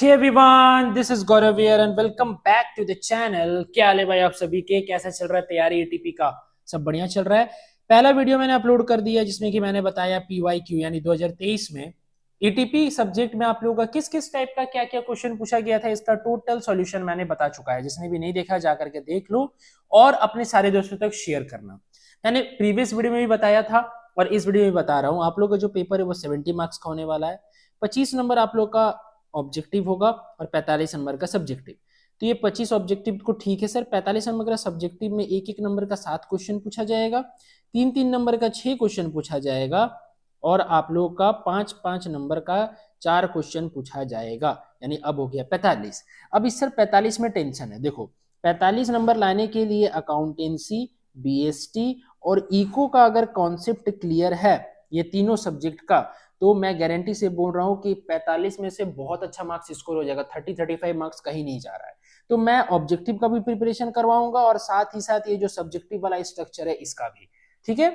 Hey everyone, this is Gaurav here and welcome back to the channel। क्या हाल है भाई आप सभी के, कैसा चल रहा है तैयारी एटीपी का? सब बढ़िया चल रहा है। पहला वीडियो मैंने अपलोड कर दिया जिसमें कि मैंने बताया पीवाईक्यू यानी 2023 में ईटीपी सब्जेक्ट में आप लोगों का किस किस टाइप का क्या क्या क्वेश्चन पूछा गया था, इसका टोटल सॉल्यूशन मैंने बता चुका है। जिसने भी नहीं देखा जा करके देख लो और अपने सारे दोस्तों तक शेयर करना। मैंने प्रीवियस वीडियो में भी बताया था और इस वीडियो में बता रहा हूँ। आप लोग का जो पेपर है वो 70 मार्क्स का होने वाला है। 25 नंबर आप लोग का ऑब्जेक्टिव होगा और 45 नंबर का सब्जेक्टिव। तो ये 25 ऑब्जेक्टिव को ठीक है सर, 45 नंबर का सब्जेक्टिव में एक एक नंबर का 7 क्वेश्चन पूछा जाएगा, 3 3 नंबर का 6 क्वेश्चन पूछा जाएगा और आप लोगों का 5 5 नंबर का 4 क्वेश्चन पूछा जाएगा। यानी अब हो गया 45। अब इस सर 45 में टेंशन है। देखो 45 नंबर लाने के लिए अकाउंटेंसी, बीएसटी और इको का अगर कॉन्सेप्ट क्लियर है, ये तीनों सब्जेक्ट का, तो मैं गारंटी से बोल रहा हूं कि 45 में से बहुत अच्छा मार्क्स स्कोर हो जाएगा। 30-35 मार्क्स कहीं नहीं जा रहा है। तो मैं ऑब्जेक्टिव का भी प्रिपरेशन करवाऊंगा और साथ ही साथ ये जो सब्जेक्टिव वाला स्ट्रक्चर है इसका भी। ठीक है,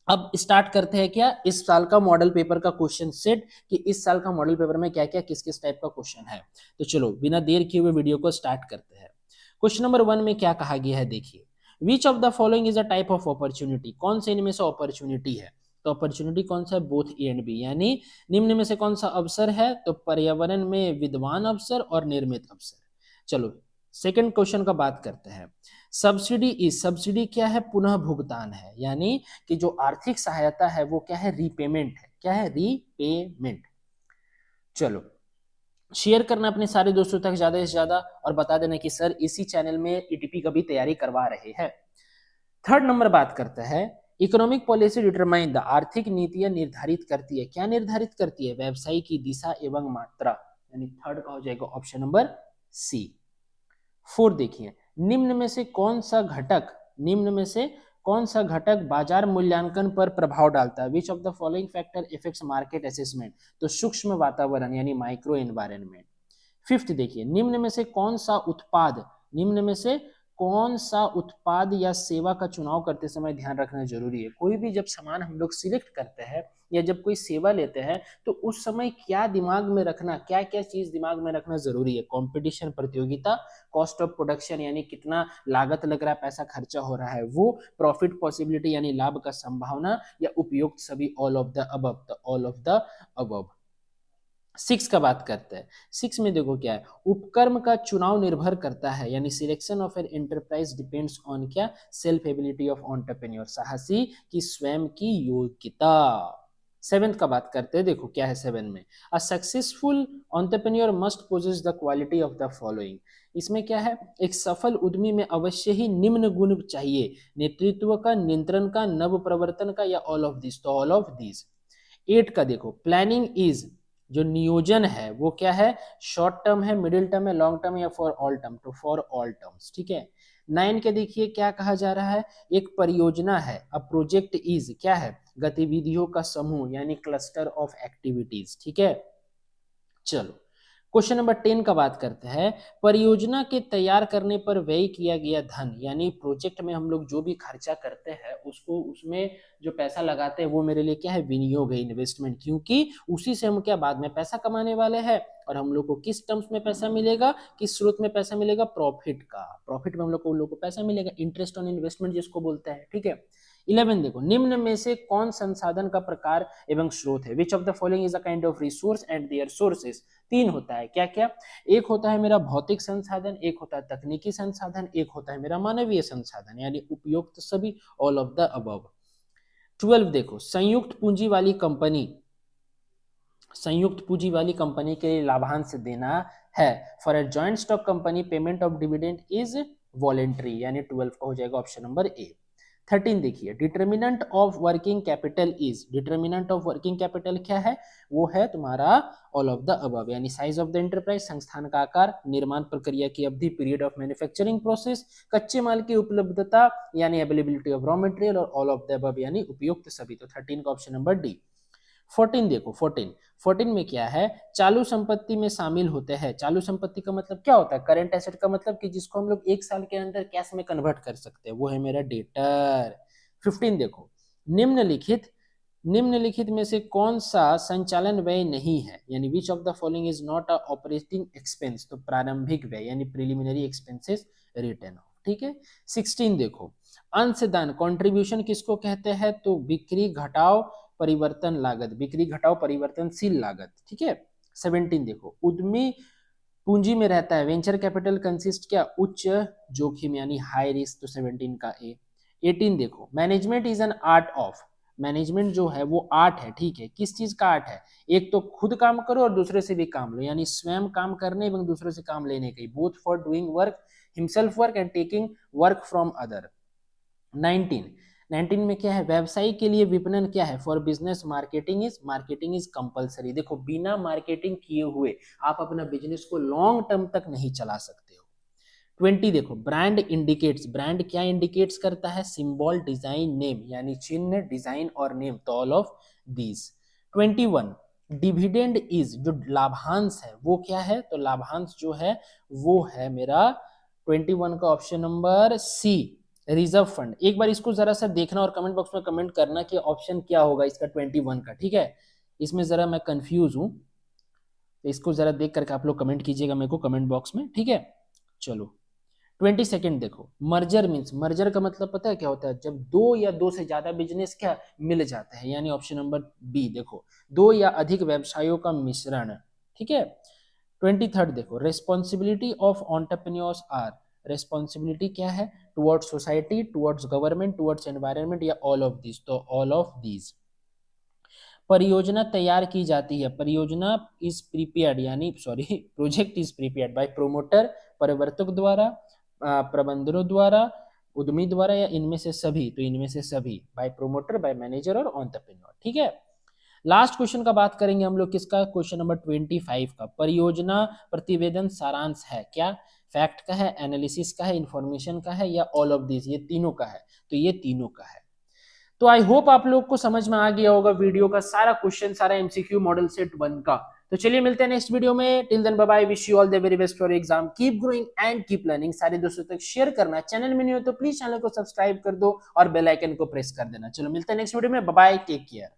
अब स्टार्ट करते हैं क्या इस साल का मॉडल पेपर का क्वेश्चन सेट, कि इस साल का मॉडल पेपर में क्या क्या किस किस टाइप का क्वेश्चन है। तो चलो बिना देर किए हुए वीडियो को स्टार्ट करते हैं। क्वेश्चन नंबर 1 में क्या कहा गया है देखिए, विच of the following is a type of opportunity. कौन से इनमें से अपॉर्चुनिटी है? तो अपॉर्चुनिटी कौन सा है? बोथ ए एंड बी, यानी निम्न में से कौन सा अवसर है? तो पर्यावरण में विद्वान अवसर और निर्मित अवसर। चलो सेकंड क्वेश्चन का बात करते हैं। सब्सिडी इज, सब्सिडी क्या है? पुनः भुगतान है, यानी कि जो आर्थिक सहायता है वो क्या है? रीपेमेंट है। क्या है? रीपेमेंट। चलो शेयर करना अपने सारे दोस्तों तक ज्यादा से ज्यादा और बता देना कि सर इसी चैनल में ईटीपी का भी तैयारी करवा रहे हैं। थर्ड नंबर बात करता है, इकोनॉमिक पॉलिसी डिटरमाइन द, आर्थिक नीतियां निर्धारित करती है। क्या निर्धारित करती है? व्यवसाय की दिशा एवं मात्रा, यानी थर्ड का हो जाएगा ऑप्शन नंबर सी। फोर्थ देखिए, निम्न में से कौन सा घटक, निम्न में से कौन सा घटक बाजार मूल्यांकन पर प्रभाव डालता है? Which of the following factor effects market assessment. तो सूक्ष्म वातावरण यानी माइक्रो एनवायरनमेंट। फिफ्थ देखिए, निम्न में से कौन सा उत्पाद, निम्न में से कौन सा उत्पाद या सेवा का चुनाव करते समय ध्यान रखना जरूरी है? कोई भी जब सामान हम लोग सिलेक्ट करते हैं या जब कोई सेवा लेते हैं तो उस समय क्या दिमाग में रखना, क्या क्या चीज दिमाग में रखना जरूरी है? कंपटीशन, प्रतियोगिता, कॉस्ट ऑफ प्रोडक्शन यानी कितना लागत लग रहा है, पैसा खर्चा हो रहा है वो, प्रॉफिट पॉसिबिलिटी यानी लाभ का संभावना, या उपयुक्त सभी, all of the above. The all of the above. Six का बात करते हैं। सिक्स में देखो क्या है, उपक्रम का चुनाव निर्भर करता है, यानी selection of an enterprise depends on क्या? सेल्फ एबिलिटी ऑफ एंटरप्रेन्योर, साहसी की स्वयं की योग्यता। सेवेंथ का बात करते हैं, देखो क्या है सेवन में, a successful entrepreneur must possess the quality of the following. इसमें क्या है, एक सफल उद्यमी में अवश्य ही निम्न गुण चाहिए, नेतृत्व का, नियंत्रण का, नव प्रवर्तन का, या ऑल ऑफ दिस। तो ऑल ऑफ दिस। एट का देखो, प्लानिंग इज, जो नियोजन है वो क्या है? शॉर्ट टर्म है, मिडिल टर्म है, लॉन्ग टर्म, या फॉर ऑल टर्म? तो फॉर ऑल टर्म्स। ठीक है। नाइन के देखिए क्या कहा जा रहा है, एक परियोजना है, अ प्रोजेक्ट इज क्या है? गतिविधियों का समूह यानी क्लस्टर ऑफ एक्टिविटीज। ठीक है। चलो क्वेश्चन नंबर 10 का बात करते हैं, परियोजना के तैयार करने पर व्यय किया गया धन, यानी प्रोजेक्ट में हम लोग जो भी खर्चा करते हैं उसको, उसमें जो पैसा लगाते हैं वो मेरे लिए क्या है? विनियोग है, इन्वेस्टमेंट, क्योंकि उसी से हम क्या बाद में पैसा कमाने वाले हैं। और हम लोग को किस टर्म्स में पैसा मिलेगा, किस स्रोत में पैसा मिलेगा? प्रॉफिट का। प्रॉफिट में हम लोग को पैसा मिलेगा, इंटरेस्ट ऑन इन्वेस्टमेंट जिसको बोलते हैं। ठीक है। 11 देखो, निम्न में से कौन संसाधन का प्रकार एवं स्रोत है? Which of the following is a kind of resource and their sources. तीन होता है, क्या क्या? एक होता है मेरा भौतिक संसाधन, एक होता है तकनीकी संसाधन, एक होता है मेरा मानवीय संसाधन, यानी उपयुक्त सभी, ऑल ऑफ द अबव। 12 देखो, संयुक्त पूंजी वाली कंपनी, संयुक्त पूंजी वाली कंपनी के लिए लाभांश देना है। For a joint stock company payment of dividend is voluntary, यानी 12 का हो जाएगा ऑप्शन नंबर ए। 13 देखिए, determinant of working capital is, determinant of working capital क्या है? वो है तुम्हारा ऑल ऑफ द अबव, यानी साइज ऑफ द एंटरप्राइज, संस्थान का आकार, निर्माण प्रक्रिया की अवधि, पीरियड ऑफ मैन्युफैक्चरिंग प्रोसेस, कच्चे माल की उपलब्धता यानी अवेलेबिलिटी ऑफ रॉ मटेरियल, और ऑल ऑफ द अबव यानी उपयुक्त सभी। तो 13 का ऑप्शन नंबर डी। 14 देखो, 14 में क्या है? चालू संपत्ति में शामिल होते हैं। चालू संपत्ति का मतलब क्या होता है? करंट एसेट का मतलब कि जिसको हम लोग एक साल के अंदर कैश में कन्वर्ट कर सकते हैं, वो है मेरा डेटर। 15 देखो, निम्नलिखित निम्नलिखित में से कौन सा संचालन व्यय नहीं है, यानी विच of the following is not a operating expense, तो प्रारंभिक व्यय यानी प्रिलिमिनरी एक्सपेंसेस रिटर्न ऑफ। ठीक है। 16 देखो, अंशदान कॉन्ट्रीब्यूशन किसको कहते हैं, तो बिक्री घटाओ परिवर्तन लागत, बिक्री घटाओ परिवर्तनशील लागत। ठीक है। 17 देखो, उद्यमी पूंजी में रहता है, वेंचर कैपिटल कंसिस्ट क्या, उच्च जोखिम यानी हाई रिस्क, तो 17 का ए। 18 देखो, management is an art of, management जो है वो आर्ट है। ठीक है, किस चीज का आर्ट है, एक तो खुद काम करो और दूसरे से भी काम लो, यानी स्वयं काम करने एवं दूसरे से काम लेने की, both for doing work himself work and taking work from other. 19 में क्या है, व्यवसाय के लिए विपणन क्या है, for business marketing is compulsory. देखो बिना मार्केटिंग किए हुए आप अपना बिजनेस को लॉन्ग टर्म तक नहीं चला सकते हो। 20 देखो, ब्रांड इंडिकेट्स, ब्रांड क्या इंडिकेट्स करता है, सिंबल डिजाइन नेम, यानी चिन्ह डिजाइन और नेम, तो all of these. 21 dividend is, जो लाभांश है वो क्या है, तो लाभांश जो है वो है मेरा 21 का option number C, reserve fund. एक बार इसको जरा सा देखना और कमेंट बॉक्स में कमेंट करना कि ऑप्शन क्या होगा इसका 21 का। ठीक है, इसमें जरा मैं कंफ्यूज हूं, तो इसको जरा देख करके आप लोग कमेंट कीजिएगा मेरे को कमेंट बॉक्स में। ठीक है, चलो 22 देखो, मर्जर मीन्स, मर्जर का मतलब पता है क्या होता है, जब दो या दो से ज्यादा बिजनेस क्या मिल जाते हैं, यानी ऑप्शन नंबर बी देखो, दो या अधिक व्यवसायों का मिश्रण। ठीक है। 23 देखो, responsibility of entrepreneurs are, responsibility क्या है, towards society, towards government, towards environment, या ऑल ऑफ दिस, तो ऑल ऑफ दीज। परियोजना तैयार की जाती है, परियोजना इज प्रिपेयर्ड, यानी sorry project is prepared by promoter, प्रवर्तक द्वारा, प्रबंधकों द्वारा, उद्यमी द्वारा, या इनमें से सभी, तो इनमें से सभी, बाय प्रोमोटर, बाय मैनेजर और एंटरप्रेन्योर। ठीक है। लास्ट क्वेश्चन का बात करेंगे हम लोग किसका, क्वेश्चन नंबर 25 का, परियोजना प्रतिवेदन सारांश है क्या, फैक्ट का है, एनालिसिस का है, इंफॉर्मेशन का है, या ऑल ऑफ दिस, ये तीनों का है, तो ये तीनों का है। तो आई होप आप लोग को समझ में आ गया होगा वीडियो का सारा क्वेश्चन, सारा एमसीक्यू मॉडल सेट 1 का। तो चलिए मिलते हैं नेक्स्ट वीडियो में, till then bye bye, wish you all the very best for exam, keep growing and keep learning. सारे दोस्तों तक शेयर करना, चैनल में नहीं हो तो प्लीज चैनल को सब्सक्राइब कर दो और बेल आइकन को प्रेस कर देना। चलो मिलते हैं नेक्स्ट वीडियो में, बाय बाय, टेक केयर।